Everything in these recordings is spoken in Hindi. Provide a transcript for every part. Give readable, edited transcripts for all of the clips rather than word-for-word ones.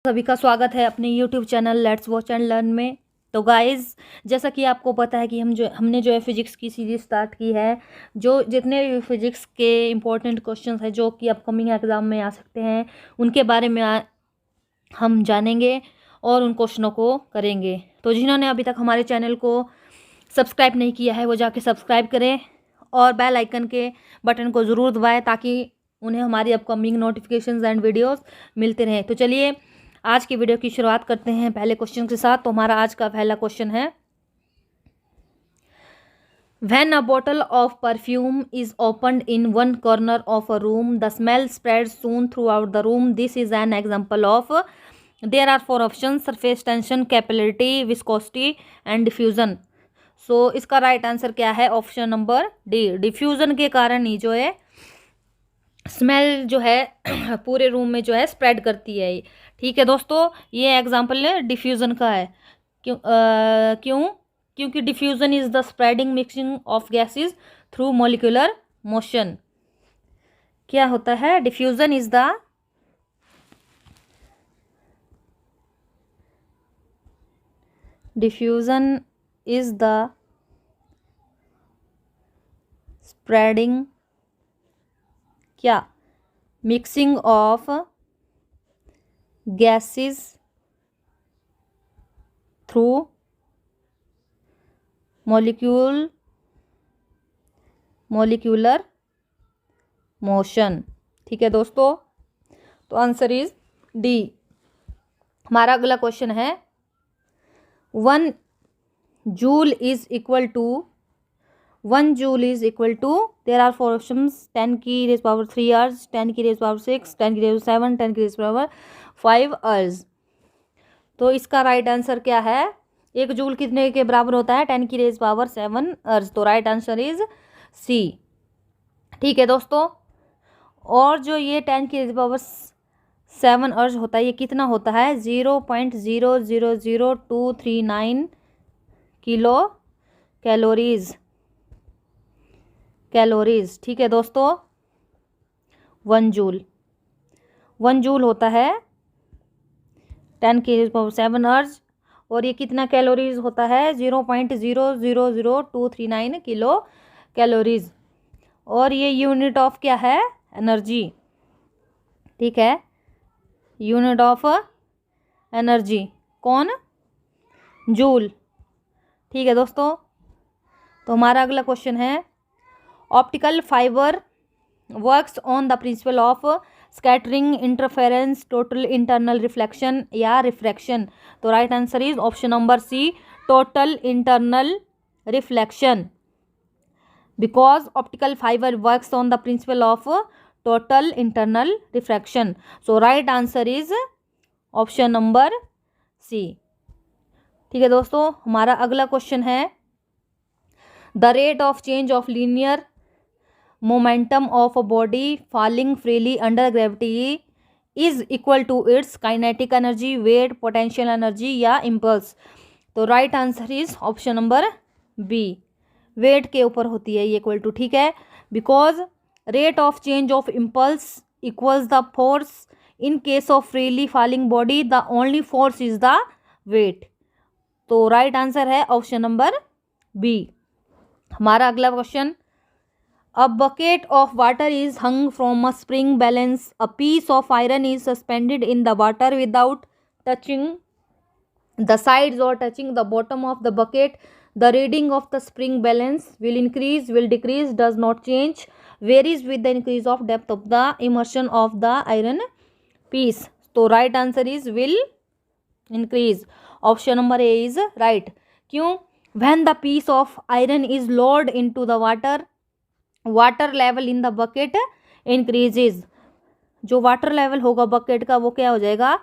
सभी का स्वागत है अपने YouTube channel let's watch and learn में। तो गाइस, जैसा कि आपको पता है कि हमने जो है फिजिक्स की सीरीज स्टार्ट की है। जो जितने भी फिजिक्स के इम्पोर्टेंट क्वेश्चंस हैं जो कि अपकमिंग एग्जाम में आ सकते हैं, उनके बारे में हम जानेंगे और उन क्वेश्चनों को करेंगे। तो जिन्होंने अभी तक हमारे चैनल को सब्सक्राइब नहीं किया है वो जाके सब्सक्राइब करें और बेल आइकन के बटन को ज़रूर दबाएं ताकि उन्हें हमारी अपकमिंग नोटिफिकेशंस एंड वीडियोस मिलते रहें। तो चलिए आज की वीडियो की शुरुआत करते हैं पहले क्वेश्चन के साथ। तो हमारा आज का पहला क्वेश्चन है, When a bottle of perfume is opened in one corner of a room, the smell spreads soon throughout the room. This is an example of. There are four options: surface tension, capillarity, viscosity and diffusion. So इसका राइट आंसर क्या है? ऑप्शन नंबर डी, डिफ्यूजन के कारण ही जो है स्मेल जो है पूरे रूम में जो है स्प्रेड करती है। ठीक है दोस्तों, ये एग्जांपल डिफ्यूजन का है। क्योंकि diffusion is the spreading mixing of gases through molecular motion. क्या होता है? डिफ्यूजन इज द स्प्रेडिंग क्या? Mixing of gases through molecular motion. ठीक है दोस्तों, तो आंसर इज डी। हमारा अगला क्वेश्चन है, 1 joule is equal to there are four options: 10 की रेज़ पावर 3 आवर्स, 10 की रेज़ पावर 6, 10 की रेज़ पावर 7, 10 की रेज़ पावर 5 आवर्स। तो इसका राइट आंसर क्या है? 1 जूल कितने के बराबर होता है? 10 की रेज़ पावर 7 आवर्स। तो राइट आंसर इज सी। ठीक है दोस्तों, और जो ये 10 की रेज़ पावर 7 आवर्स होता है, ये कितना होता है? 0.000239 किलो कैलोरीज। ठीक है दोस्तों, 1 जूल होता है 10 की पावर 7 आवर्स, और ये कितना कैलोरीज होता है? 0.000239 किलो कैलोरीज। और ये यूनिट ऑफ क्या है? एनर्जी। ठीक है, यूनिट ऑफ एनर्जी कौन? जूल। ठीक है दोस्तों, तो हमारा अगला क्वेश्चन है, optical fibre works on the principle of scattering, interference, total internal reflection या रिफ्रैक्शन। तो right answer is option number C, total internal reflection, because optical fibre works on the principle of total internal refraction. So right answer is option number C. ठीक है दोस्तों, हमारा अगला क्वेश्चन है, the rate of change of linear momentum of a body falling freely under gravity is equal to its kinetic energy, weight, potential energy या इम्पल्स। तो right answer is option number B, weight के ऊपर होती है ये इक्वल टू। ठीक है, because rate of change of impulse equals the force. In case of freely falling body the only force is the weight. तो राइट आंसर है ऑप्शन नंबर बी। हमारा अगला question, a bucket of water is hung from a spring balance, a piece of iron is suspended in the water without touching the sides और touching the bottom of the bucket. The reading of the spring balance will increase, will decrease, does not change, varies with the increase of depth of the immersion of the iron piece. तो right answer is will increase. Option number A is right. क्यों? when the piece of iron is lowered into the water level in the bucket increases. जो वाटर लेवल होगा बकेट का वो क्या हो जाएगा?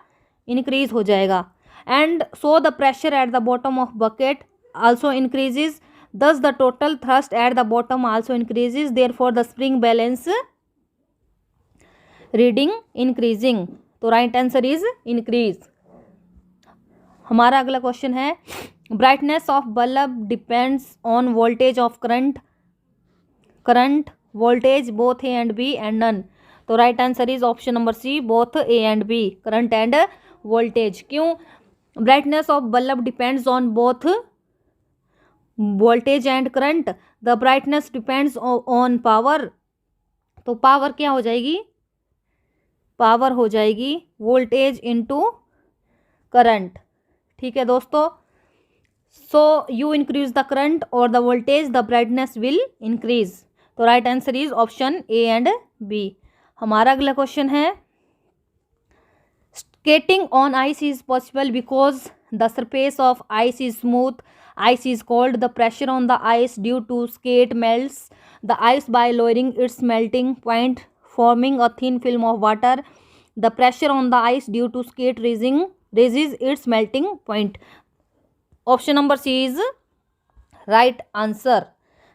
इंक्रीज हो जाएगा। And so the pressure at the bottom of bucket also increases, thus the total thrust at the bottom also increases, therefore the spring balance reading increasing. तो राइट आंसर इज इंक्रीज। हमारा अगला क्वेश्चन है, brightness of bulb depends on voltage of current voltage both A and B and none. तो right answer is option number C, both A and B, current and voltage. क्यों? Brightness of bulb depends on both voltage and current. The brightness depends on power. तो पावर क्या हो जाएगी? पावर हो जाएगी वोल्टेज इनटू करंट। ठीक है दोस्तों, so you increase the current और the voltage, the brightness will increase. तो right answer is option A and B. हमारा अगला क्वेश्चन है, skating on ice is possible because the surface of ice is smooth. Ice is cold. The pressure on the ice due to skate melts the ice by lowering its melting point, forming a thin film of water. The pressure on the ice due to skate raises its melting point. Option number C is right answer.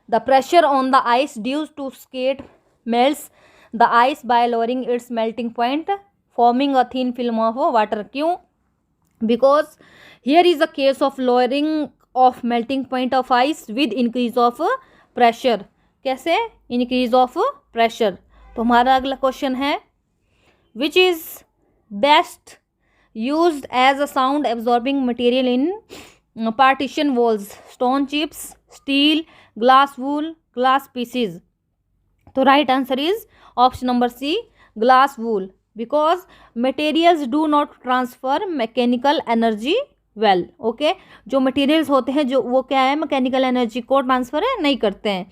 The pressure on the ice due to skate melts the ice by lowering its melting point, forming a thin film of water. क्यों? Because here is a case of lowering of melting point of ice with increase of pressure. कैसे? Increase of pressure. तो हमारा अगला क्वेश्चन है, which is best used as a sound absorbing material in partition walls? Stone chips, steel, glass wool, glass pieces. तो right answer is option number C, glass wool, because materials do not transfer mechanical energy well. Okay, जो मटेरियल्स होते हैं जो वो क्या है, मैकेनिकल एनर्जी को ट्रांसफर नहीं करते हैं.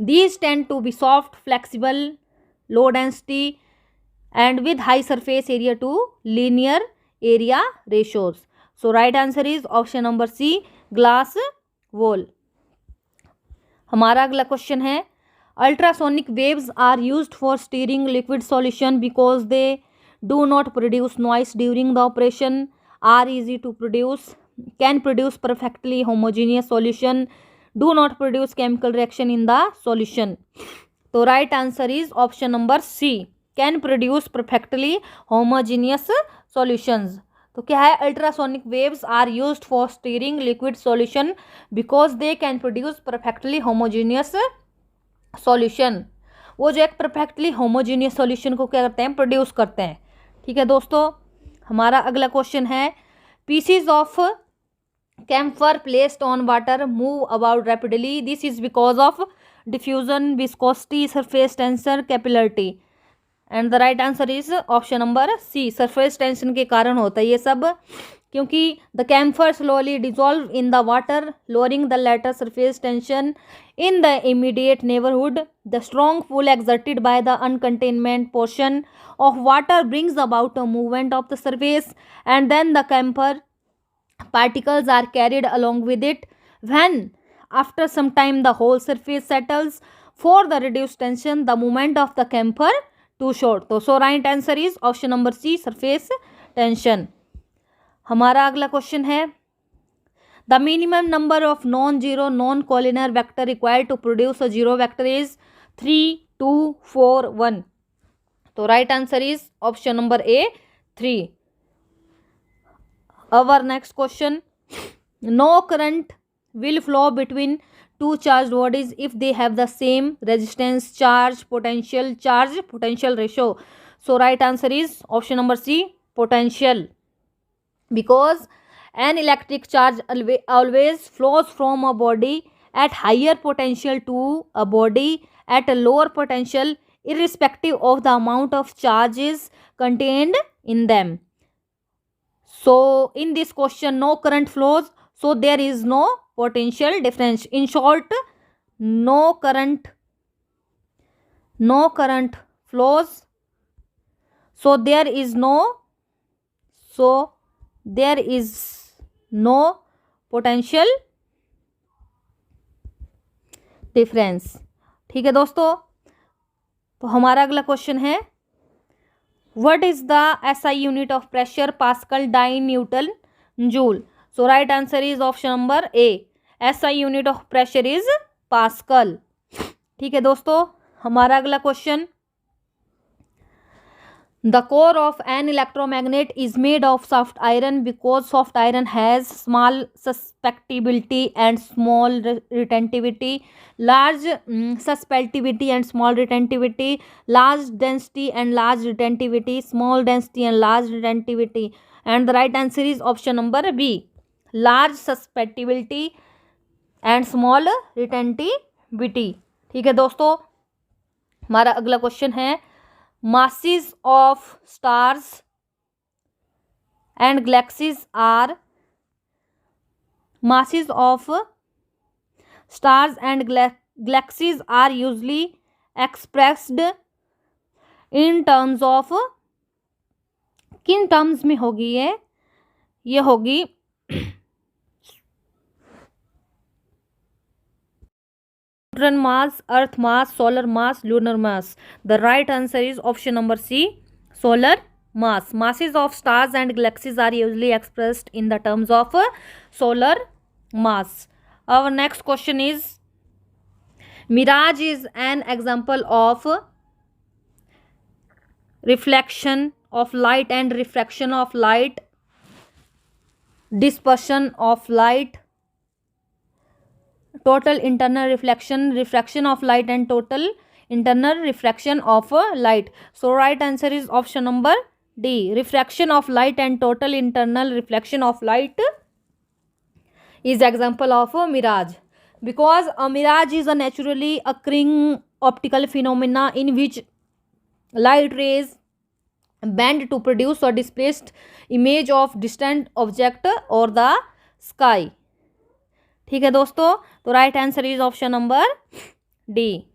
These tend to be soft, flexible, low density and with high surface area to linear area ratios. So right answer is option number C, glass wool. हमारा अगला क्वेश्चन है, ultrasonic waves are used for stirring liquid solution because they do not produce noise during the operation, are easy to produce, can produce perfectly homogeneous solution, do not produce chemical reaction in the solution. तो right answer is option number C, can produce perfectly homogeneous solutions. तो क्या है, ultrasonic waves are used for stirring liquid solution because they can produce perfectly homogeneous solution. वो जो एक परफेक्टली होमोजीनियस सॉल्यूशन को क्या करते हैं, प्रोड्यूस करते हैं. ठीक है दोस्तों, हमारा अगला क्वेश्चन है, pieces of camphor placed on water move about rapidly. This is because of diffusion, viscosity, surface tension, capillarity. And the right answer is option number C, surface tension के कारण होता है ये सब, क्योंकि the camphor slowly dissolve in the water lowering the latter surface tension in the immediate neighborhood. The strong pull exerted by the uncontainment portion of water brings about a movement of the surface, and then the camphor particles are carried along with it. When after some time the whole surface settles for the reduced tension, the movement of the camphor too short. So right answer is option number C, surface tension. हमारा अगला क्वेश्चन है, the minimum number of non-zero non-collinear vector required to produce a zero vector is 3, 2, 4, 1. तो right answer is option number A, 3. Our next question, no current will flow between two charged bodies if they have the same resistance, charge potential ratio. So right answer is option number C, potential, because an electric charge always flows from a body at higher potential to a body at a lower potential irrespective of the amount of charges contained in them. So in this question no current flows, so there is no potential difference. In short, no current flows, so there is no potential difference. ठीक है दोस्तों, तो हमारा अगला क्वेश्चन है, what is the SI unit of pressure, pascal, dyne, newton, joule. So right answer is option number A, SI unit of pressure is pascal. ठीक है दोस्तों, हमारा अगला question, The core of an electromagnet is made of soft iron because soft iron has small susceptibility and small retentivity, large susceptibility and small retentivity, large density and large retentivity, small density and large retentivity. And the right answer is option number B, large susceptibility and small retentivity. ठीक है दोस्तों, हमारा अगला क्वेश्चन है masses of stars and galaxies are masses of stars and galaxies are usually expressed in terms of, किन टर्म्स में होगी ये होगी Saturn mass, Earth mass, solar mass, lunar mass. The right answer is option number C, solar mass. Masses of stars and galaxies are usually expressed in the terms of solar mass. Our next question is, mirage is an example of reflection of light and refraction of light, dispersion of light, total internal refraction of light and total internal refraction of light. So right answer is option number D, refraction of light and total internal reflection of light is example of a mirage, because a mirage is a naturally occurring optical phenomena in which light rays bend to produce a displaced image of distant object or the sky. ठीक है दोस्तों, तो right answer is option number D.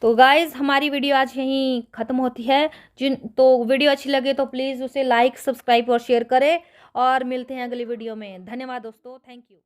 तो गाइज हमारी वीडियो आज यहीं ख़त्म होती है। तो वीडियो अच्छी लगे तो प्लीज़ उसे लाइक, सब्सक्राइब और शेयर करें, और मिलते हैं अगली वीडियो में। धन्यवाद दोस्तों, थैंक यू।